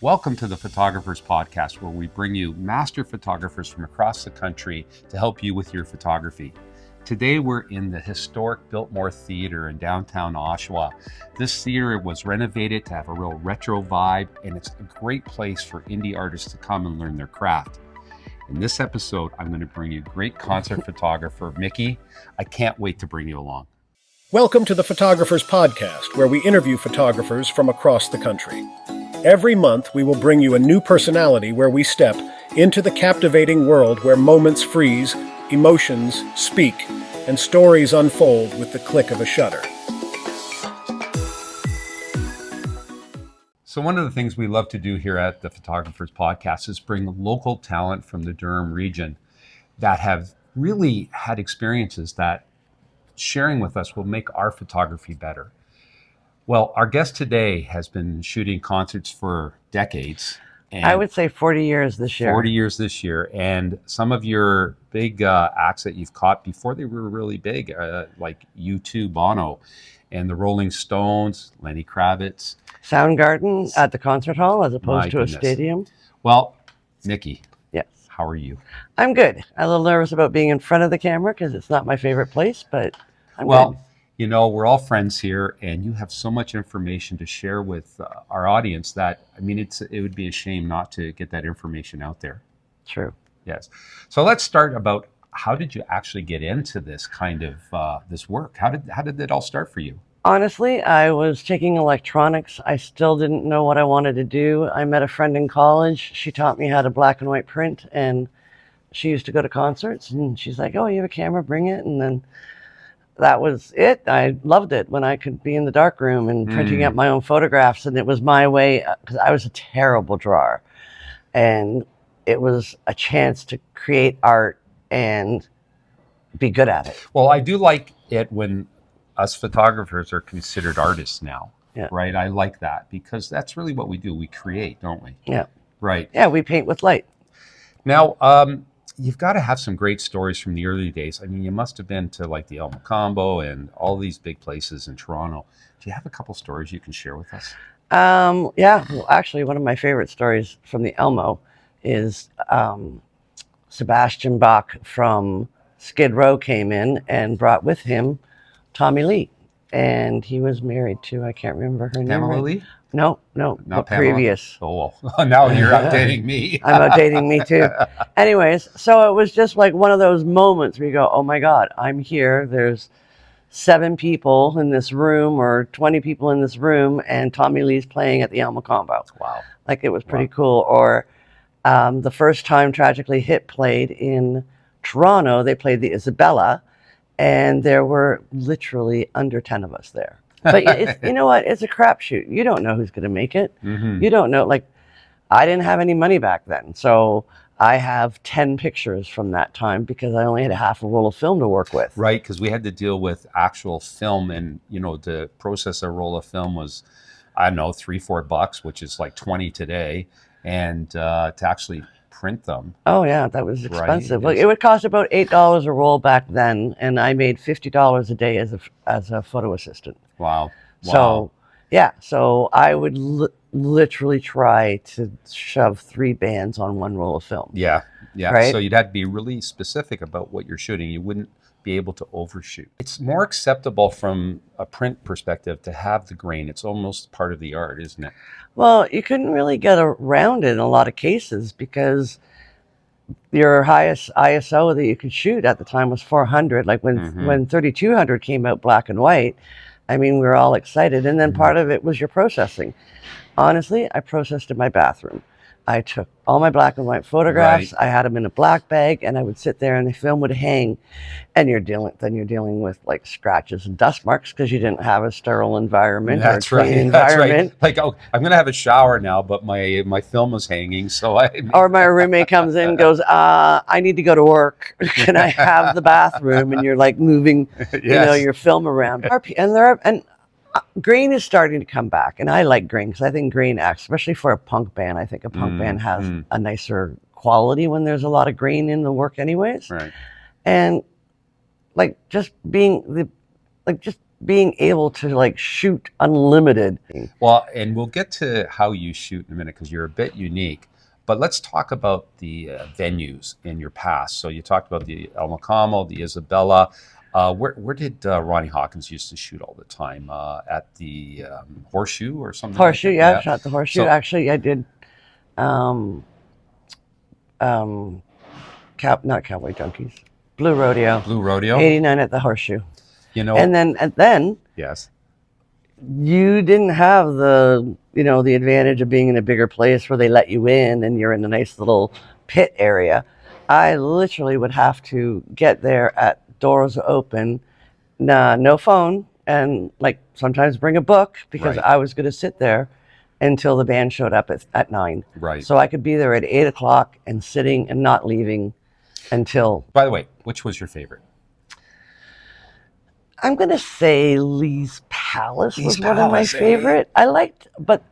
Welcome to the Photographers Podcast, where we bring you master photographers from across the country to help you with your photography. Today, we're in the historic Biltmore Theatre in downtown Oshawa. This theatre was renovated to have a real retro vibe, and it's a great place for indie artists to come and learn their craft. In this episode, I'm going to bring you great concert photographer, Miki. I can't wait to bring you along. Welcome to the Photographers Podcast, where we interview photographers from across the country. Every month, we will bring you a new personality where we step into the captivating world where moments freeze, emotions speak, and stories unfold with the click of a shutter. So one of the things we love to do here at the Photographers Podcast is bring local talent from the Durham region that have really had experiences that sharing with us will make our photography better. Well, our guest today has been shooting concerts for decades. And I would say 40 years this year. 40 years this year. And some of your big acts that you've caught before they were really big, like U2, Bono, and the Rolling Stones, Lenny Kravitz. Soundgarden at the concert hall as opposed to a stadium. Well, Miki. Yes. How are you? I'm good. I'm a little nervous about being in front of the camera because it's not my favorite place, but I'm good. You know, we're all friends here, and you have so much information to share with our audience that, I mean, it would be a shame not to get that information out there. True. Yes. So let's start about how did you actually get into this kind of this work? How did it all start for you? Honestly, I was taking electronics. I still didn't know what I wanted to do. I met a friend in college. She taught me how to black and white print, and she used to go to concerts, and she's like, "Oh, you have a camera? Bring it." And then that was it. I loved it when I could be in the darkroom and printing up my own photographs. And it was my way, because I was a terrible drawer. And it was a chance to create art and be good at it. Well, I do like it when us photographers are considered artists now, right? I like that because that's really what we do. We create, don't we? Yeah. Right. Yeah, we paint with light. Now, you've got to have some great stories from the early days. I mean, you must have been to like the Elmo Combo and all these big places in Toronto. Do you have a couple stories you can share with us? Yeah, well, actually, one of my favorite stories from the Elmo is Sebastian Bach from Skid Row came in and brought with him Tommy Lee. And he was married to, I can't remember her name. Pamela Lee? No, Not the Pamela? previous. Oh, now you're updating me. I'm updating me too. Anyways, so it was just like one of those moments where you go, oh my God, I'm here. There's 7 people in this room or 20 people in this room, and Tommy Lee's playing at the Elmo Combo. Wow. Like it was pretty cool. Or the first time Tragically Hip played in Toronto, they played the Isabella, and there were literally under 10 of us there. But you know what? It's a crapshoot. You don't know who's going to make it. Mm-hmm. You don't know. Like, I didn't have any money back then. So I have 10 pictures from that time because I only had a half a roll of film to work with. Right, because we had to deal with actual film, and, you know, to process a roll of film was, I don't know, $3-4, which is like 20 today. And to actually print them. Oh, yeah, that was expensive. Right? It would cost about $8 a roll back then, and I made $50 a day as a photo assistant. Wow. So, yeah, so I would literally try to shove 3 bands on one roll of film. Yeah. Right? So you'd have to be really specific about what you're shooting. You wouldn't be able to overshoot. It's more acceptable from a print perspective to have the grain. It's almost part of the art, isn't it? Well, you couldn't really get around it in a lot of cases because your highest ISO that you could shoot at the time was 400. Like when 3200 came out black and white, I mean, we were all excited. And then part of it was your processing. Honestly, I processed in my bathroom. I took all my black and white photographs. Right. I had them in a black bag, and I would sit there, and the film would hang. And you're dealing with like scratches and dust marks because you didn't have a sterile environment or a clean environment. Like, oh, I'm gonna have a shower now, but my film is hanging, so Or my roommate comes in and goes, I need to go to work. Can I have the bathroom? And you're like moving, your film around. And green is starting to come back, and I like green because I think green acts, especially for a punk band. I think a punk band has a nicer quality when there's a lot of green in the work, anyways. Right. And just being being able to like shoot unlimited. Well, and we'll get to how you shoot in a minute because you're a bit unique. But let's talk about the venues in your past. So you talked about the El Macamo, the Isabella. Where did Ronnie Hawkins used to shoot all the time? At the Horseshoe or something? Horseshoe, like yeah, that? shot the Horseshoe. So, Actually, I did. Um, um, not Cowboy Junkies, Blue Rodeo. Blue Rodeo. 89 at the Horseshoe. You know. And then Yes. you didn't have the advantage of being in a bigger place where they let you in and you're in a nice little pit area. I literally would have to get there at doors open, no phone, and like sometimes bring a book because Right. I was going to sit there until the band showed up at 9. Right. So I could be there at 8 o'clock and sitting and not leaving until. By the way, which was your favorite? I'm going to say Lee's Palace Lee's was one of my Palace, eh? favorite. I liked, but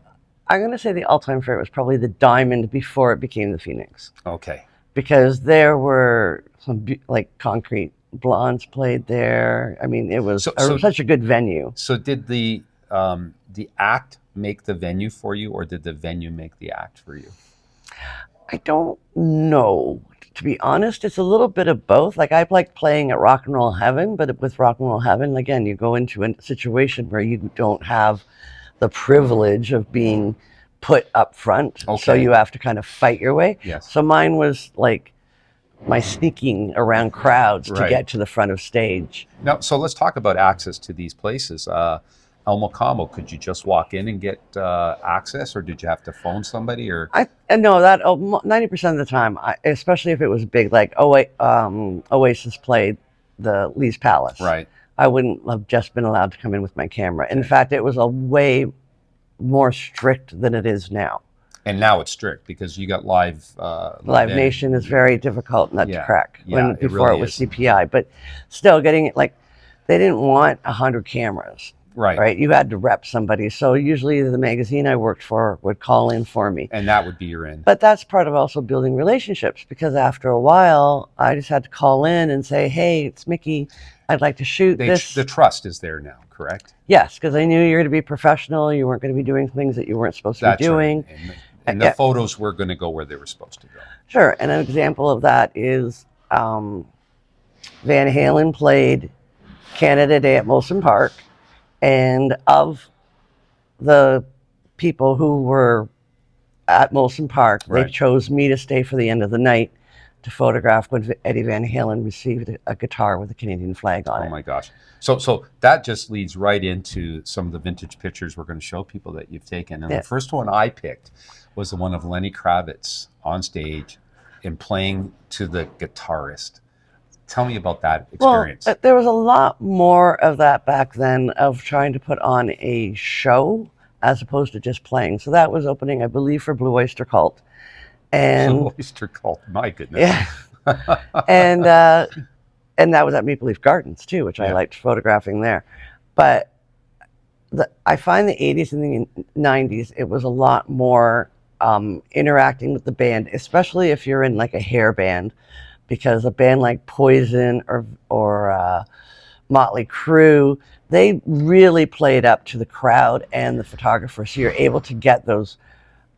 I'm going to say the all-time favorite was probably the Diamond before it became the Phoenix. Okay. Because there were some like Concrete Blondes played there. I mean, it was such a good venue. So did the act make the venue for you, or did the venue make the act for you? I don't know. To be honest, it's a little bit of both. Like I like playing at Rock and Roll Heaven, but with Rock and Roll Heaven, again, you go into a situation where you don't have the privilege of being put up front. Okay. So you have to kind of fight your way. Yes. So mine was like my sneaking around crowds to Right. get to the front of stage. Now, so let's talk about access to these places. El Macamo, could you just walk in and get access, or did you have to phone somebody? Or I know that 90% of the time, especially if it was big, like Oasis played the Lee's Palace. right, I wouldn't have just been allowed to come in with my camera. In fact, it was a way more strict than it is now. and now it's strict because you got live. Live Nation is very difficult nut to crack. Yeah, Before really it was is. CPI, but still getting it like they didn't want 100 cameras. Right. Right. You had to rep somebody. So usually the magazine I worked for would call in for me. And that would be your end. But that's part of also building relationships because after a while, I just had to call in and say, hey, it's Miki. I'd like to shoot this. The trust is there now, correct? Yes, because I knew you were going to be professional. You weren't going to be doing things that you weren't supposed to be doing. Right. And the photos were going to go where they were supposed to go. Sure. And an example of that is Van Halen played Canada Day at Molson Park. And of the people who were at Molson Park, Right. they chose me to stay for the end of the night to photograph when Eddie Van Halen received a guitar with a Canadian flag on it. Oh my gosh. So that just leads right into some of the vintage pictures we're going to show people that you've taken. And the first one I picked was the one of Lenny Kravitz on stage and playing to the guitarist. Tell me about that experience. Well, there was a lot more of that back then of trying to put on a show as opposed to just playing. So that was opening, I believe, for Blue Oyster Cult. And Blue Oyster Cult, my goodness. yeah. and that was at Maple Leaf Gardens too, which I liked photographing there. But I find the 80s and the 90s, it was a lot more interacting with the band, especially if you're in like a hair band. Because a band like Poison or Motley Crue, they really played up to the crowd and the photographer, so you're able to get those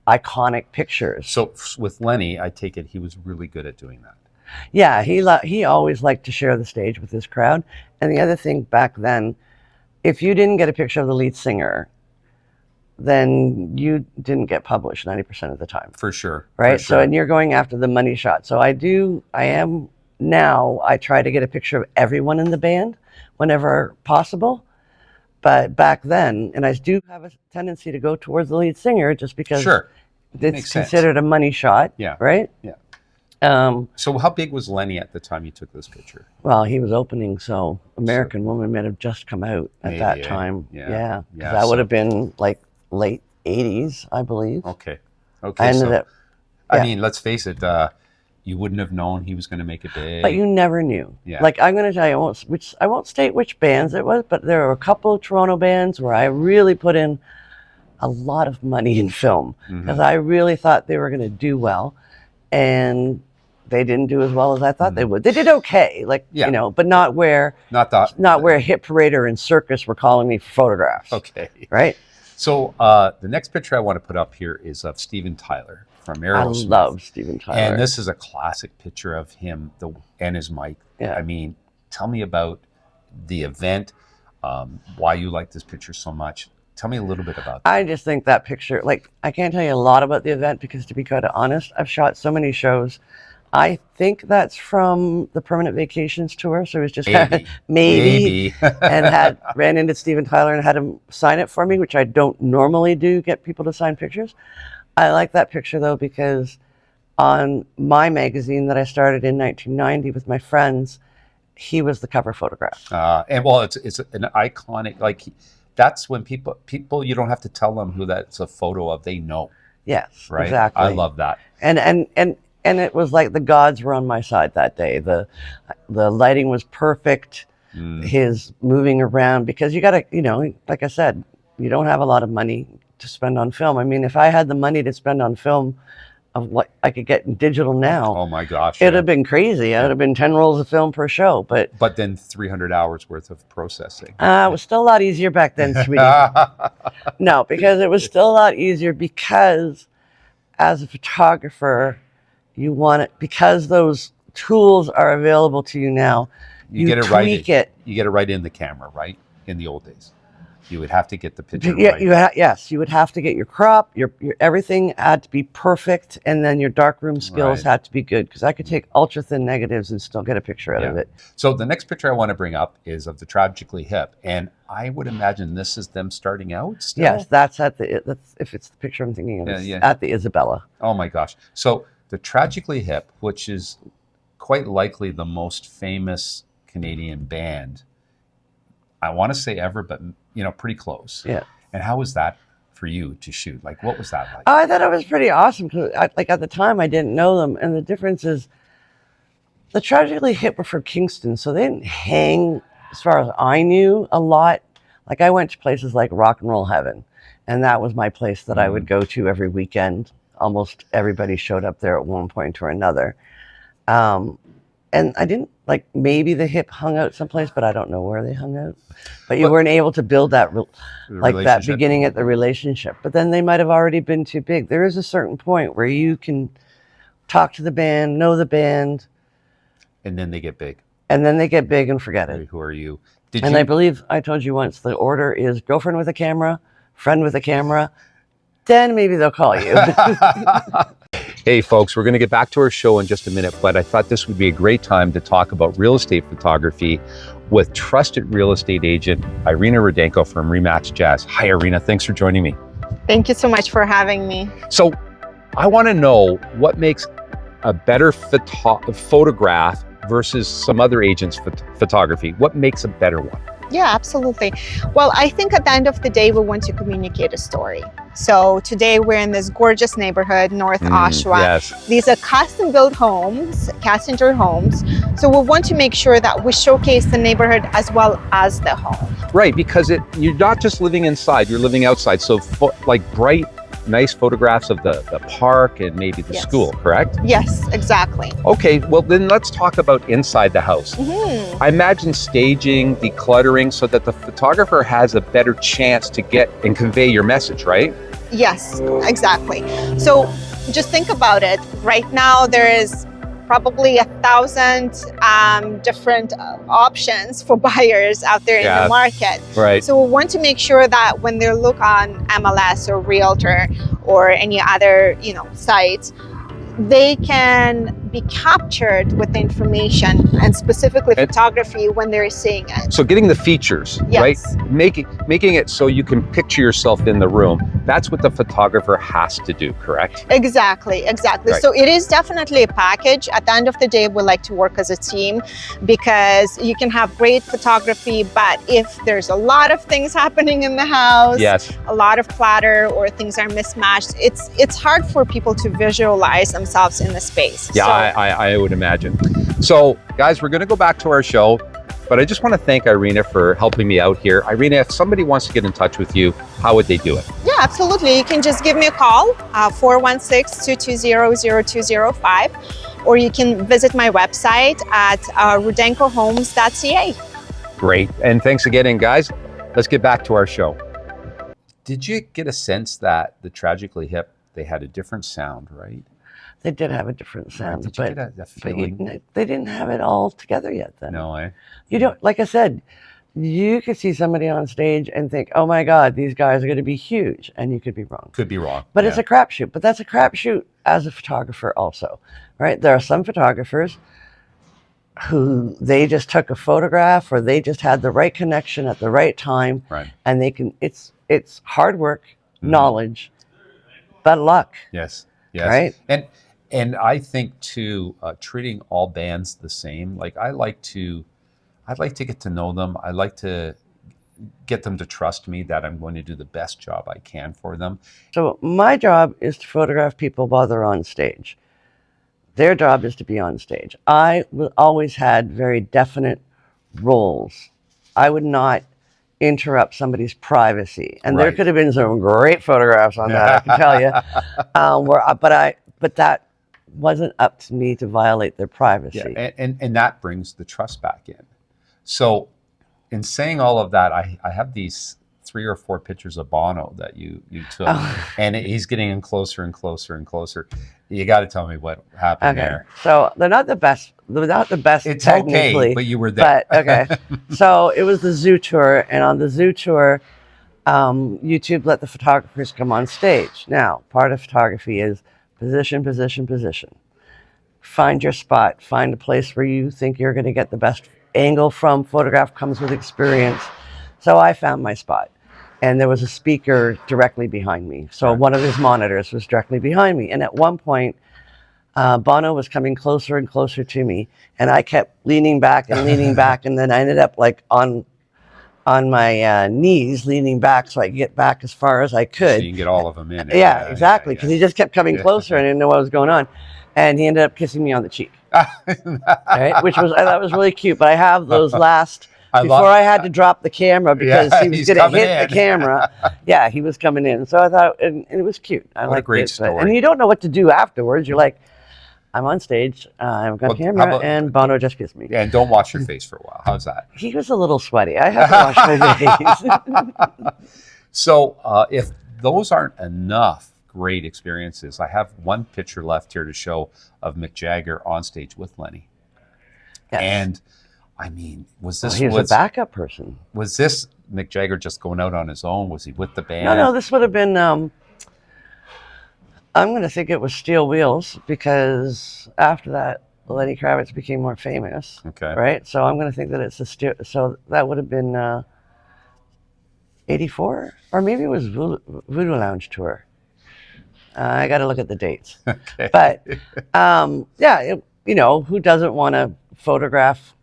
iconic pictures. So with Lenny, I take it he was really good at doing that. Yeah, he always liked to share the stage with his crowd. And the other thing back then, if you didn't get a picture of the lead singer, then you didn't get published 90% of the time. For sure. Right? For sure. So, and you're going after the money shot. So I try to get a picture of everyone in the band whenever possible. But back then, and I do have a tendency to go towards the lead singer just because it's considered a money shot. Yeah. Right? Yeah. So how big was Lenny at the time you took this picture? Well, he was opening, so American Woman might have just come out at that time. Yeah. That would have been like late 80s, I believe. Okay. I mean, let's face it, you wouldn't have known he was going to make it big. But you never knew. Yeah. Like, I'm going to tell you, I won't state which bands it was, but there were a couple of Toronto bands where I really put in a lot of money in film because I really thought they were going to do well. And they didn't do as well as I thought they would. They did okay, but not where hit parader and circus were calling me for photographs. Okay. Right. So the next picture I want to put up here is of Steven Tyler from Aerosmith. I love Steven Tyler. And this is a classic picture of him and his mic. Yeah. I mean, tell me about the event, why you like this picture so much. Tell me a little bit about that. I just think that picture, I can't tell you a lot about the event because, to be quite honest, I've shot so many shows. I think that's from the Permanent Vacations tour. So it was just maybe. And ran into Steven Tyler and had him sign it for me, which I don't normally do, get people to sign pictures. I like that picture though because on my magazine that I started in 1990 with my friends, he was the cover photograph. And well, it's an iconic, that's when people you don't have to tell them who that's a photo of, they know. Yes, right? Exactly. I love that. And it was like the gods were on my side that day. The lighting was perfect. His moving around, because you got to, like I said, you don't have a lot of money to spend on film. I mean, if I had the money to spend on film of what I could get in digital now, oh my gosh, it'd have been crazy. It would have been 10 rolls of film per show. But then 300 hours worth of processing. It was still a lot easier back then, sweetie. No, because it was still a lot easier because as a photographer, you want it, because those tools are available to you now. You get it tweak it. You get it right in the camera, right? In the old days, you would have to get the picture right. Yes, you would have to get your crop. Your everything had to be perfect, and then your darkroom skills had to be good. Because I could take ultra thin negatives and still get a picture out of it. So the next picture I want to bring up is of the Tragically Hip, and I would imagine this is them starting out still? Yes, that's if it's the picture I'm thinking of. At the Isabella. Oh my gosh! So the Tragically Hip, which is quite likely the most famous Canadian band, I want to say ever, but pretty close. Yeah. And how was that for you to shoot? Like, what was that like? Oh, I thought it was pretty awesome because, at the time, I didn't know them, and the difference is, the Tragically Hip were from Kingston, so they didn't hang, as far as I knew, a lot. Like, I went to places like Rock and Roll Heaven, and that was my place that I would go to every weekend. Almost everybody showed up there at one point or another. And I didn't, maybe the Hip hung out someplace, but I don't know where they hung out. But you weren't able to build that, that beginning at the relationship. But then they might have already been too big. There is a certain point where you can talk to the band, know the band. And then they get big. And then they get big and forget it. Who are you? I believe I told you once, the order is girlfriend with a camera, friend with a camera, then maybe they'll call you. Hey folks, we're going to get back to our show in just a minute, but I thought this would be a great time to talk about real estate photography with trusted real estate agent Irina Rudenko from Remax Jazz. Hi Irina, thanks for joining me. Thank you so much for having me. So I want to know what makes a better photograph versus some other agents' photography. What makes a better one? Yeah, absolutely. Well, I think at the end of the day, we want to communicate a story. So today we're in this gorgeous neighborhood, North Oshawa. Yes. These are custom built homes, Cassinger homes. So we want to make sure that we showcase the neighborhood as well as the home. Right, because you're not just living inside, you're living outside. So bright, nice photographs of the park and maybe the school, correct? Yes, exactly. Okay, well then let's talk about inside the house. I imagine staging, decluttering, so that the photographer has a better chance to get and convey your message, right? Yes, exactly. So just think about it. Right now there is probably 1,000 different options for buyers out there in the market. Right. So we want to make sure that when they look on MLS or Realtor or any other sites, they can be captured with the information and specifically photography when they're seeing it. So getting the features, right? Making it so you can picture yourself in the room. That's what the photographer has to do, correct? Exactly. Right. So it is definitely a package. At the end of the day, we like to work as a team because you can have great photography, but if there's a lot of things happening in the house, a lot of clutter or things are mismatched, it's hard for people to visualize themselves in the space. Yeah, so, I would imagine. So guys, we're going to go back to our show, but I just want to thank Irina for helping me out here. Irina, if somebody wants to get in touch with you, how would they do it? Yeah, absolutely. You can just give me a call, 416-220-0205. or you can visit my website at rudenkohomes.ca. Great. And thanks again. And guys, let's get back to our show. Did you get a sense that the Tragically Hip, they had a different sound, right? They did have a different sound, Did you get a feeling? they didn't have it all together yet then. No, eh? You don't, like I said, you could see somebody on stage and think, oh my God, these guys are going to be huge. And you could be wrong. Could be wrong. But it's a crapshoot. But that's a crapshoot as a photographer also, right? There are some photographers who they just took a photograph or they just had the right connection at the right time. Right. And they can, it's hard work, knowledge, but luck. Yes. Yes. Right. And I think too, treating all bands the same. Like I'd like to get to know them. I like to get them to trust me that I'm going to do the best job I can for them. So my job is to photograph people while they're on stage. Their job is to be on stage. I always had very definite roles. I would not interrupt somebody's privacy. And there could have been some great photographs on that, I can tell you. But that wasn't up to me to violate their privacy. Yeah, and that brings the trust back in. So in saying all of that, I have these 3 or 4 pictures of Bono that you took, and he's getting in closer and closer and closer. You got to tell me what happened there. So they're not the best. They're not the best. It's technically, okay, but you were there. But okay. So it was the zoo tour, and on the zoo tour, YouTube let the photographers come on stage. Now, part of photography is position, position, position. Find your spot. Find a place where you think you're going to get the best angle from. Photograph comes with experience. So I found my spot. And there was a speaker directly behind me. So one of his monitors was directly behind me. And at one point, Bono was coming closer and closer to me. And I kept leaning back and leaning back. And then I ended up like on my knees, leaning back so I could get back as far as I could. So you can get all of them in. Yeah, exactly. Because he just kept coming closer and I didn't know what was going on. And he ended up kissing me on the cheek. Right? Which was, that was really cute. But I have those last... Before I had to drop the camera because he was going to hit the camera. Yeah, he was coming in. So I thought, and it was cute. What a great story. And you don't know what to do afterwards. You're like, I'm on stage, I've got a camera, and Bono just kissed me. Yeah, and don't wash your face for a while. How's that? He was a little sweaty. I had to wash my face. So if those aren't enough great experiences, I have one picture left here to show of Mick Jagger on stage with Lenny. Yes. And I mean, was this... he was a backup person. Was this Mick Jagger just going out on his own? Was he with the band? No, this would have been... I'm going to think it was Steel Wheels, because after that, Lenny Kravitz became more famous. Okay. Right? So I'm going to think that it's so that would have been 84? Or maybe it was Voodoo Lounge Tour. I got to look at the dates. Okay. But, who doesn't want to photograph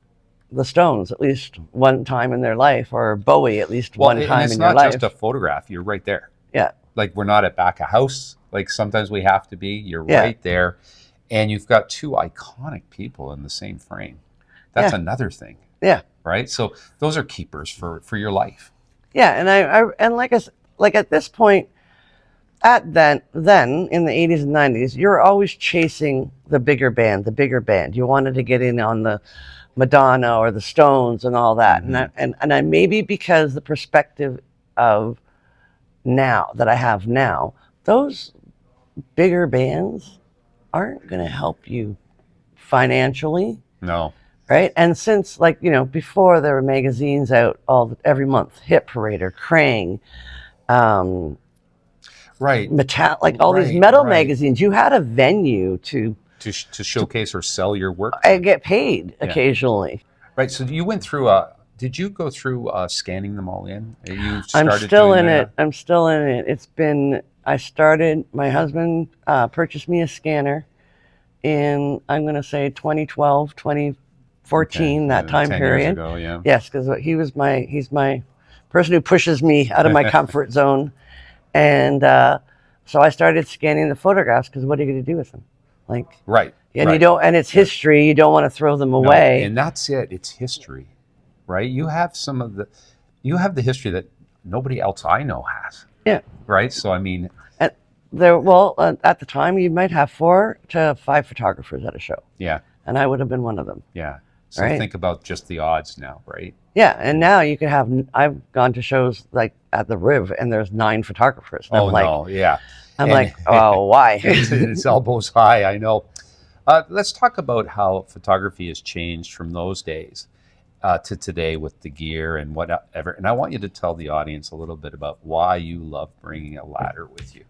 the Stones at least one time in their life, or Bowie at least one time in their life? It's not just a photograph. You're right there. Yeah. Like, we're not at back of house. Like, sometimes we have to be. You're right there. And you've got 2 iconic people in the same frame. That's another thing. Yeah. Right? So those are keepers for your life. Yeah. And I like at this point, then in the 80s and 90s, you're always chasing the bigger band. You wanted to get in on the Madonna or the Stones and all that. Mm-hmm. And I maybe because the perspective of now that I have now, those bigger bands aren't going to help you financially. No. Right? And since before there were magazines out every month, Hit Parade or Krang, right, these metal magazines, you had a venue to showcase or sell your work. I get paid occasionally. Right. So you went through did you go through scanning them all in? I'm still in it. My husband purchased me a scanner in, I'm going to say 2012, 2014, that time 10 period. Years ago, yeah. Yes, because he's my person who pushes me out of my comfort zone. And so I started scanning the photographs, because what are you going to do with them? Right. And you don't, and it's history. You don't want to throw them away. No, and that's it. It's history, right? You have the history that nobody else I know has. Yeah. Right. So I mean, At the time, you might have 4 to 5 photographers at a show. Yeah. And I would have been one of them. Yeah. So right? think about just the odds now, right? Yeah. And now you could have, I've gone to shows like at the Riv and there's 9 photographers. And No. Yeah. I'm like, oh, why? It's elbows high. I know. Let's talk about how photography has changed from those days to today with the gear and whatever. And I want you to tell the audience a little bit about why you love bringing a ladder with you.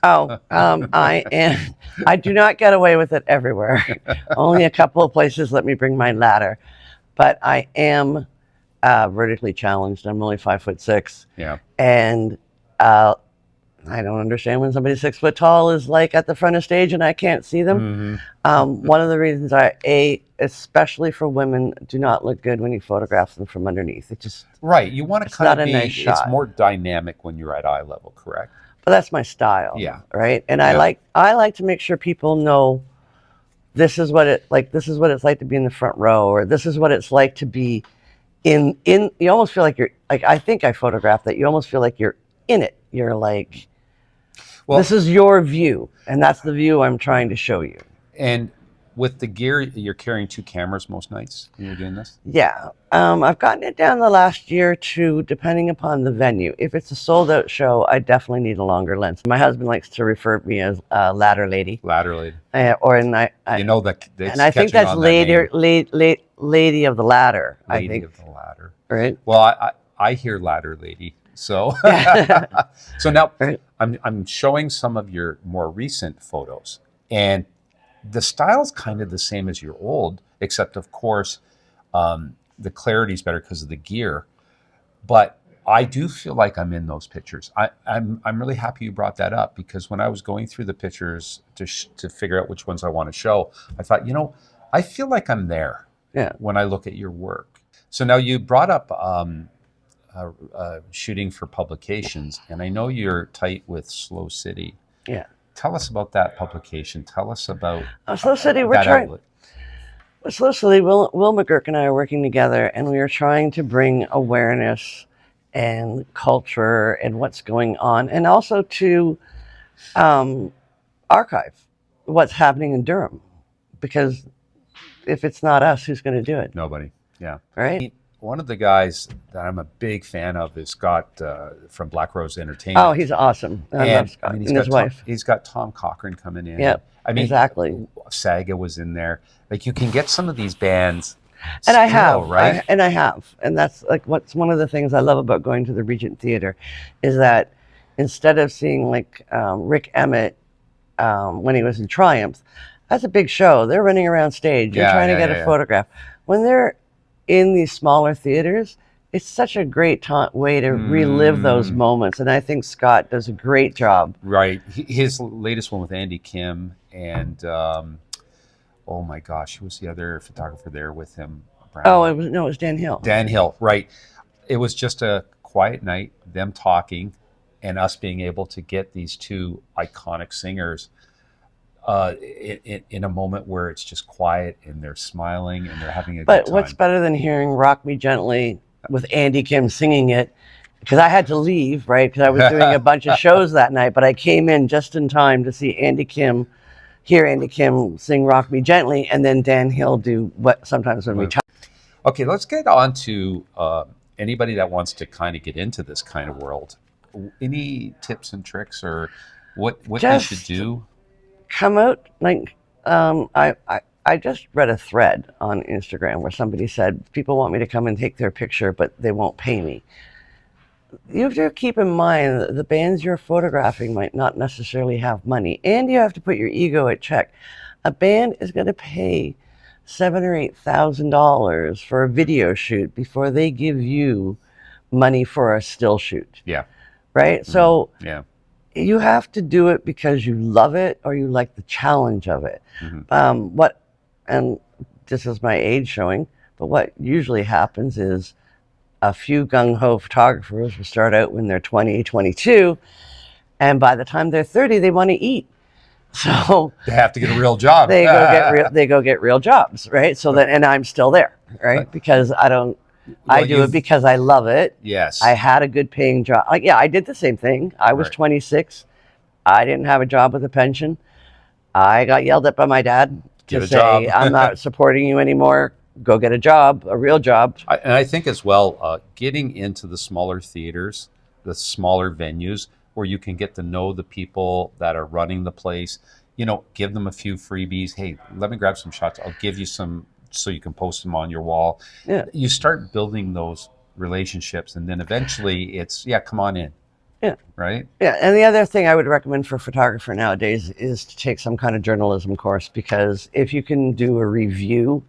I do not get away with it everywhere. Only a couple of places let me bring my ladder, but I am vertically challenged. I'm only 5'6". Yeah. And I don't understand when somebody 6 foot tall is like at the front of stage and I can't see them. One of the reasons especially for women, do not look good when you photograph them from underneath. It just right. You want to kind of be. Nice shot. It's more dynamic when you're at eye level, correct? But that's my style. Yeah. Right. And I like to make sure people know this is what it's like to be in the front row, or this is what it's like to be in you almost feel like you're like, I think I photographed that. You almost feel like you're in it. You're like, well, this is your view, and that's the view I'm trying to show you. And with the gear, you're carrying 2 cameras most nights when you're doing this? Yeah. I've gotten it down the last year or 2, depending upon the venue. If it's a sold-out show, I definitely need a longer lens. My husband likes to refer to me as ladder lady. Ladder lady. You know that. And I think that's lady of the ladder. Lady of the ladder. Right. Well, I hear ladder lady. So, so now right. I'm showing some of your more recent photos, and the style's kind of the same as your old, except of course, the clarity's better because of the gear. But I do feel like I'm in those pictures. I'm really happy you brought that up, because when I was going through the pictures to figure out which ones I want to show, I thought, I feel like I'm there. Yeah. When I look at your work. So now you brought up shooting for publications, and I know you're tight with Slow City. Yeah. Tell us about that publication. Tell us about Slow City. We're trying. With Slow City, Will McGurk and I are working together, and we are trying to bring awareness and culture and what's going on, and also to archive what's happening in Durham, because if it's not us, who's going to do it? Nobody. Yeah. Right. One of the guys that I'm a big fan of is Scott from Black Rose Entertainment. Oh, he's awesome. I love Scott and his wife. He's got Tom Cochran coming in. Yeah, exactly. Saga was in there. Like, you can get some of these bands. And I have, right? And that's like what's one of the things I love about going to the Regent Theater, is that instead of seeing like Rick Emmett when he was in Triumph, that's a big show. They're running around stage. They're trying to get a photograph. When they're in these smaller theaters, it's such a great way to relive those moments, and I think Scott does a great job. Right. His latest one with Andy Kim and oh my gosh, who was the other photographer there with him? Brown. It was Dan Hill. Dan Hill, right. It was just a quiet night, them talking, and us being able to get these 2 iconic singers in a moment where it's just quiet and they're smiling and they're having a good time. But what's better than hearing Rock Me Gently with Andy Kim singing it? Because I had to leave, right? Because I was doing a bunch of shows that night, but I came in just in time to see hear Andy Kim sing Rock Me Gently, and then Dan Hill do what sometimes when we talk. Okay, let's get on to anybody that wants to kind of get into this kind of world. Any tips and tricks, or what they should do? Come out like I just read a thread on Instagram where somebody said people want me to come and take their picture, but they won't pay me. You have to keep in mind that the bands you're photographing might not necessarily have money, and you have to put your ego at check. A band is going to pay $7,000 or $8,000 for a video shoot before they give you money for a still shoot. Yeah. Right. Mm-hmm. So yeah. You have to do it because you love it or you like the challenge of it. Mm-hmm. And this is my age showing, but what usually happens is a few gung-ho photographers will start out when they're 20, 22, and by the time they're 30, they want to eat. So they have to get a real job. They go get real jobs, right? So that, and I'm still there, right? Because I do it because I love it. Yes. I had a good paying job. I did the same thing. I was 26. I didn't have a job with a pension. I got yelled at by my dad to say, I'm not supporting you anymore. Go get a job, a real job. And I think as well, getting into the smaller theaters, the smaller venues where you can get to know the people that are running the place, give them a few freebies. Hey, let me grab some shots. I'll give you some so you can post them on your wall. Yeah. You start building those relationships, and then eventually it's, come on in. Yeah. Right? Yeah. And the other thing I would recommend for a photographer nowadays is to take some kind of journalism course, because if you can do a review,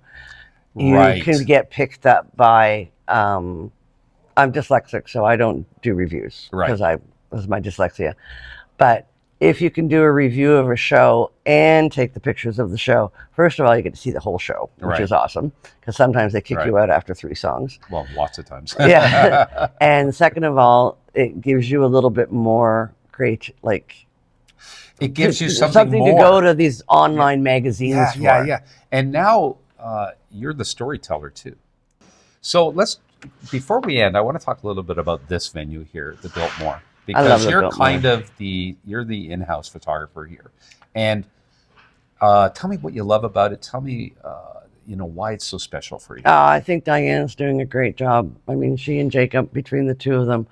you can get picked up by, I'm dyslexic, so I don't do reviews because was my dyslexia. But if you can do a review of a show and take the pictures of the show, first of all, you get to see the whole show, which is awesome, because sometimes they kick you out after 3 songs. Well, lots of times. Yeah. And second of all, it gives you a little bit more great, it gives you something more to go to these online magazines for. Yeah. And now you're the storyteller too. So before we end, I want to talk a little bit about this venue here, the Biltmore, because you're you're the in-house photographer here. And tell me what you love about it. Tell me, why it's so special for you. I think Diane's doing a great job. I mean, she and Jacob, between the two of them,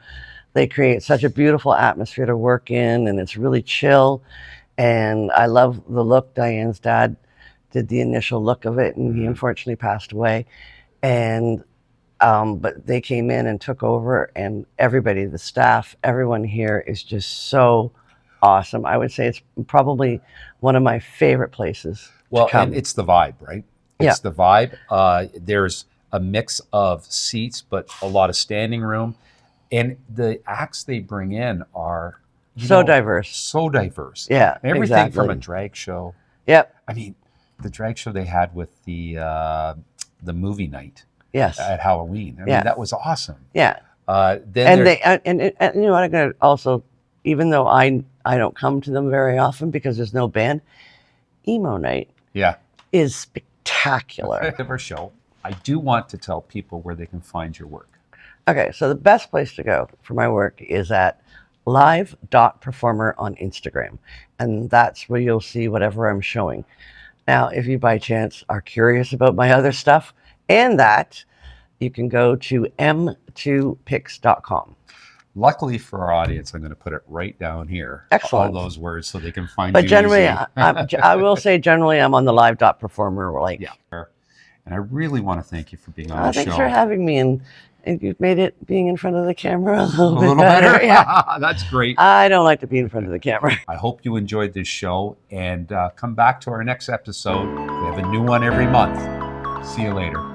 they create such a beautiful atmosphere to work in, and it's really chill. And I love the look. Diane's dad did the initial look of it, and he unfortunately passed away. And but they came in and took over, and everybody, the staff, everyone here is just so awesome. I would say it's probably one of my favorite places. Well, and it's the vibe, right? It's the vibe. There's a mix of seats, but a lot of standing room. And the acts they bring in are so diverse. So diverse. Yeah, everything from a drag show. Yep. I mean, the drag show they had with the movie night. Yes. At Halloween. I mean, that was awesome. Yeah. Then and you know what, I'm gonna also, even though I don't come to them very often because there's no band, emo night. Is spectacular. Of our show, I do want to tell people where they can find your work. Okay, so the best place to go for my work is at live.performer on Instagram. And that's where you'll see whatever I'm showing. Now, if you by chance are curious about my other stuff and that, you can go to m2pics.com. Luckily for our audience, I'm going to put it right down here. Excellent. All those words so they can find but you. But generally, I will say generally I'm on the live.performer. And I really want to thank you for being on the show. Thanks for having me. And you've made it being in front of the camera a little bit better. Yeah. That's great. I don't like to be in front of the camera. I hope you enjoyed this show, and come back to our next episode. We have a new one every month. See you later.